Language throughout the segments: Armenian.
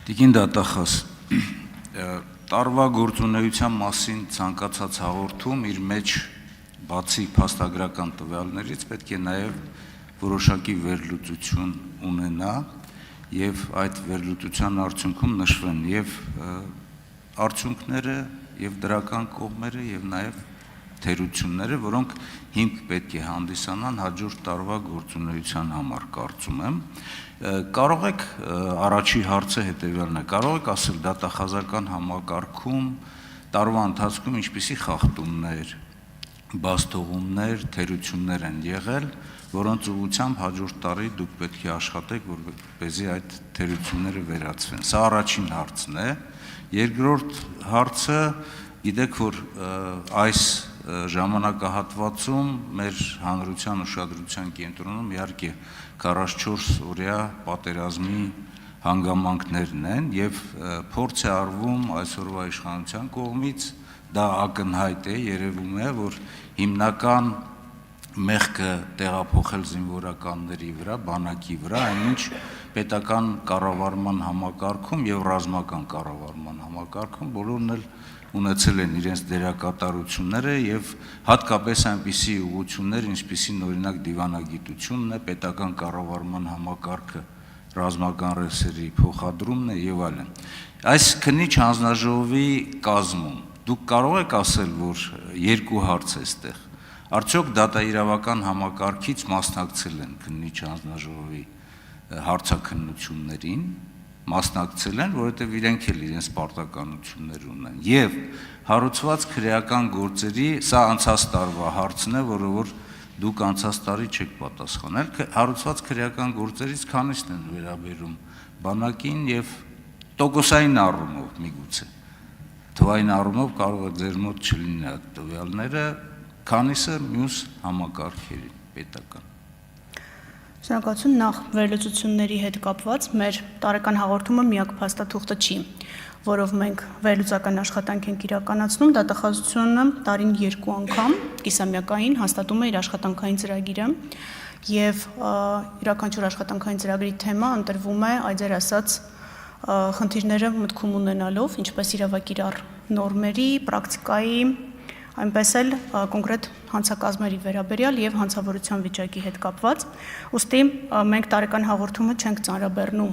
Տիկին դատախազ, տարվա գործունեության մասին ցանկացած հաղորդում իր մեջ բացի փաստագրական տվյալներից պետք է նաև որոշակի վերլուծություն ունենա եւ այդ վերլուծության արդյունքում նշվեն եւ արդյունքները եւ դրական կողմերը եւ նաև թերությունները, որոնք հիմք պետք է հանդիսանան հաջորդ տարվա գործունեության համար, կարծում եմ։ Կարող եք առաջի հարցը հետևյալն է, կարող եք ասել դատախազական համակարգում տարվա ընթացքում ինչպիսի խախտումներ, բացթողումներ, թերություններ են եղել, որոնց ուղղությամբ հաջորդ տարի դուք պետք է աշխատեք, որպեսզի այդ թերությունները վերացվեն։ Սա առաջին հարցն է։ Երկրորդ հարցը, գիտեք, որ այս ժամանակահատվածում մեր հանրության ուշադրության կենտրոնում իհարկե 44 օրյա պատերազմի հանգամանքներն են եւ փորձ է արվում այսօրվա իշխանության կողմից, դա ակնհայտ է, երևում է, որ հիմնական մեղքը տեղափոխել զինվորականների վրա, բանակի վրա, այնինչ պետական կառավարման համակարգում եւ ռազմական կառավարման համակարգում բոլորն էլ ունեցել են իրենց դերակատարությունները եւ հատկապես այնպիսի ուղղություններ, ինչպիսին օրինակ դիվանագիտությունն է, պետական կառավարման համակարգը, ռազմական ռեսուրսների փոխադրումն է եւ այլն։ Այս քննիչ հանձնաժողովի կազմում դուք կարող եք ասել, որ երկու հարց է այստեղ։ Արդյոք դատաիրավական համակարգից մասնակցել են քննիչ հանձնաժողովի հարցաքննություններին, մասնակցել են, որովհետև իրենք էլ իրենց պարտականություններ ունեն։ Եվ հարուցված քրեական գործերի, սա անցած տարվա հարցն է, որը որ դուք անցած տարի չեք պատասխանել, հարուցված քրեական գործերից քանիսն են վերաբերում բանակին եւ տոկոսային առումով միգուցե։ Թվային առումով կարող է ձեր մոտ չլինի այդ տվյալները, քանիսը մյուս համակարգերին պետական։ Շնորհակալություն, նախ վերլուծությունների հետ կապված մեր տարեկան հաղորդումը միակ փաստաթուղթը չի, որով մենք վերլուծական աշխատանք ենք իրականացնում, դատախազությունը տարին 2 անգամ կիսամյակային հաստատում է իր աշխատանքային ծրագիրը եւ յուրաքանչյուր աշխատանքային ծրագրի թեմա ընտրվում է այդեր ասած խնդիրները մտքում ունենալով, ինչպես իրավակիրառ նորմերի, պրակտիկայի, այնպես էլ կոնկրետ հանցակազմերի վերաբերյալ եւ հանցավորության վիճակի հետ կապված, ուստի մենք տարեկան հաղորդումը չենք ծանրաբեռնում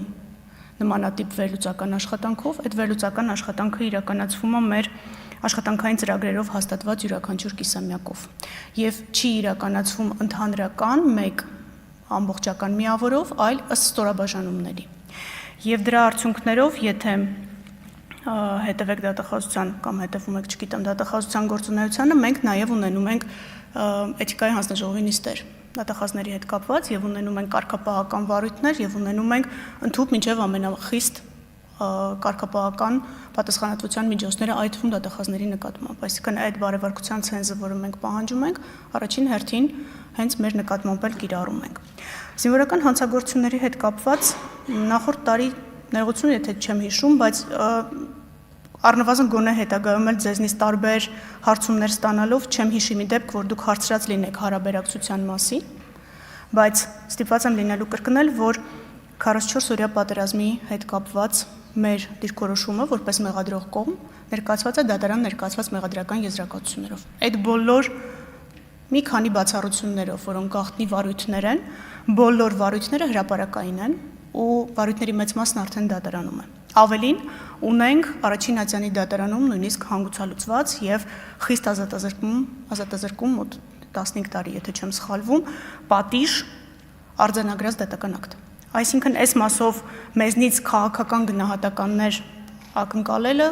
նմանատիպ վերլուծական աշխատանքով, այդ վերլուծական աշխատանքը իրականացվում է մեր աշխատանքային ծրագրերով հաստատված յուրաքանչյուր կիսամյակով եւ չի իրականացվում ընդհանրական մեկ ամբողջական միավորով, այլ ըստ ստորաբաժանումների։ Եւ դրա արդյունքներով, եթե հետևեք դատախազության կամ հետևում եք, չգիտեմ, դատախազության գործունեությանը, մենք նաև ունենում ենք էթիկայի հանձնաժողովի նիստեր դատախազների հետ կապված եւ ունենում ենք կարգապահական վարույթներ եւ ունենում ենք ընդհանուր մինչեւ ամենախիստ կարգապահական պատասխանատվության միջոցները այդ թվում դատախազների նկատմամբ, այսինքն այդ բարեվարկության ցենզը, որը մենք պահանջում ենք, առաջին հերթին հենց մեր նկատմամբ էլ կիրառում ենք։ Զինվորական հանցագործությունների հետ կապված նախորդ տարի ներողություն, եթե չեմ հիշում, բայց առնվազն գոնե հետագայում էլ ձեզնից տարբեր հարցումներ ստանալով չեմ հիշի մի դեպք, որ դուք հարցրած լինեք հարաբերակցության մասին, բայց ստիպված եմ լինելու կրկնել, որ 44 օրյա պատերազմի հետ կապված մեր դիրքորոշումը որպես մեղադրող կողմ ներկայացված է դատարան ներկայացված մեղադրական եզրակացություններով։ Այդ բոլոր մի քանի բացառություններով, որոնք գաղտնի վարույթներ են, բոլոր վարույթները հրապարակային են ու վարույթների մեծ մասն արդեն դատարանում է։ Ավելին, ունենք առաջին ատյանի դատարանում նույնիսկ հանգուցալուծված եւ խիստ ազատազրկում մոտ 15 տարի, եթե չեմ սխալվում, պատիժ արձանագրած դատական ակտ։ Այսինքն այս մասով մեզնից քաղաքական գնահատականներ ակնկալելը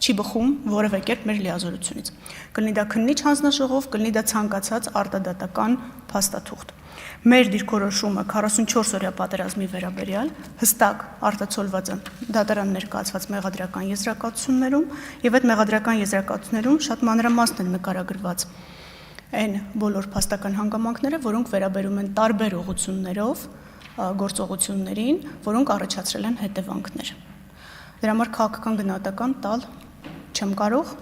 չի բխում որևէ կերպ մեր լիազորությունից։ Կլինի դա քննիչ հանձնաժողով, կլինի դա ցանկացած արտադատական փաստաթուղթ։ Մեր դիրքորոշումը 44 օրյա պատերազմի վերաբերյալ հստակ արտացոլված է դատարան ներկայացված մեղադրական եզրակացություններում եւ այդ մեղադրական եզրակացություններում շատ մանրամասն են նկարագրված այն բոլոր փաստական հանգամանքները, որոնք վերաբերում են տարբեր ուղղություններով գործողություններին, որոնք առաջացրել են հետևանքներ։ Դրա համար քաղաքական գնահատական տալ չեմ կարող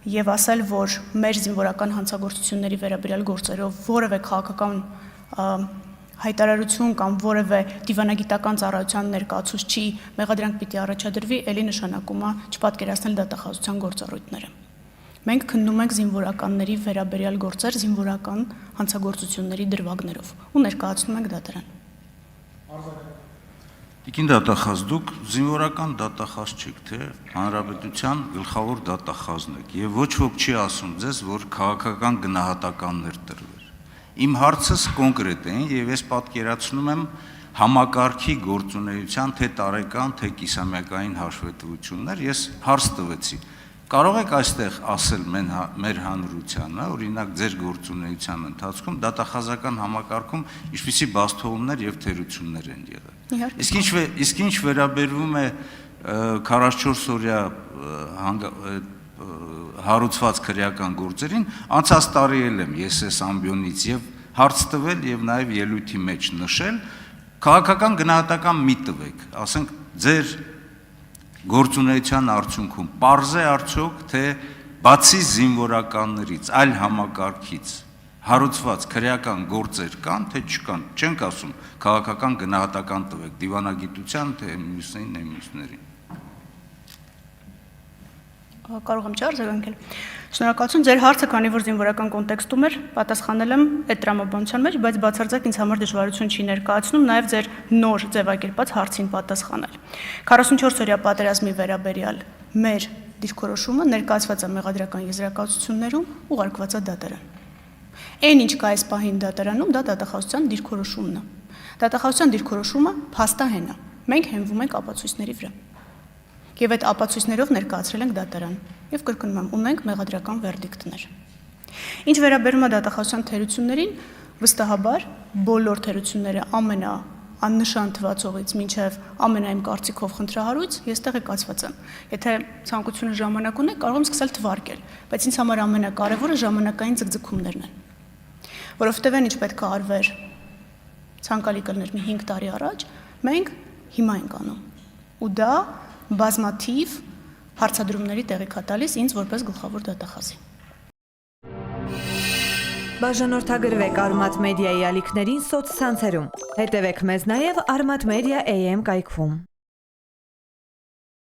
եւ ասել, որ մեր զինվորական հանցագործությունների վերաբերյալ գործերով որևէ քաղաքական հայտարարություն կամ որևէ դիվանագիտական ծառայության ներկայացուցիչ չի մեղադրանք պիտի առաջադրվի, ելի նշանակում է չպատկերացնել դատախազության գործառույթները։ Մենք քննում ենք զինվորականների վերաբերյալ գործեր զինվորական հանցագործությունների դրվագներով ու ներկայացնում ենք դատարան։ Տիկին դատախազ, դուք զինվորական դատախազ չեք, թե հանրապետության գլխավոր դատախազն եք եւ ոչ ոք չի ասում ձեզ, որ քաղաքական գնահատականներ տրվեր։ Իմ հարցս կոնկրետ է եւ ես պատկերացնում եմ համակարգի գործունեության թե տարեկան, թե կիսամյակային հաշվետվություններ, ես հարց տվեցի։ Կարող եք այստեղ ասել մեր հանրությանը, օրինակ ձեր գործունեության ընթացքում դատախազական համակարգում ինչպիսի բացթողումներ եւ թերություններ են եղել։ Իսկ ինչ վերաբերվում է 44 օրյա հարուցված քրեական գործերին, անցած տարի եմ ես այս ամբիոնից եւ հարց տվել եւ նաեւ ելույթի մեջ նշել, քաղաքական գնահատական մի տվեք, ասենք ձեր գործունեության արդյունքում պարզ է արդյոք, թե բացի զինվորականներից, այլ համակարգից հարուցված քրեական գործեր կան, թե չկան, չենք ասում քաղաքական գնահատական տվեք, դիվանագիտության, թե մյուսներին։ Կարող եմ արձագանքել։ Շնորհակալություն, ձեր հարցը, քանի որ զինվորական կոնտեքստում էր, պատասխանել եմ այդ տրամաբանության մեջ, բայց բացարձակ ինձ համար դժվարություն չի ներկայացնում նաև ձեր նոր ձևակերպած հարցին պատասխանել։ 44 օրյա պատերազմի վերաբերյալ մեր դիրքորոշումը ներկայացված է մեղադրական եզրակացություններում, ուղարկված է դատարան։ Այն ինչ կա այս պահին դատարանում, դա դատախազության դիրքորոշումն է։ Դատախազության դիրքորոշումը փաստահեն է։ Մենք հենվում ենք ապացույցների վրա։ Եվ այդ ապացույցներով ներկայացրել ենք դատարան եւ կրկնում եմ, ունենք մեղադրական վերդիկտներ։ Ինչ վերաբերում է դատախազության թերություններին, վստահաբար բոլոր թերությունները ամենաաննշան թվացողից մինչև ամենայմ կարծիքով խնդրահարույց ես տեղեկացված եմ։ Եթե ցանկությունը ժամանակ ունեք, կարող եմ սկսել թվարկել, բայց ինձ համար ամենակարևորը ժամանակային ձգձգումներն են։ Որովհետև այն ինչ պետք է արվեր ցանկալի կլներ մի 5 տարի առաջ, մենք հիմա ենք անում։ Ու դա բազմաթիվ հարցադրումների տեղիք է տալիս ինձ որպես գլխավոր դատախազի։ Բաժանորդագրվեք Արմատ մեդիայի ալիքներին սոցցանցերում։ Հետևեք մեզ նաև Armat Media AM կայքում։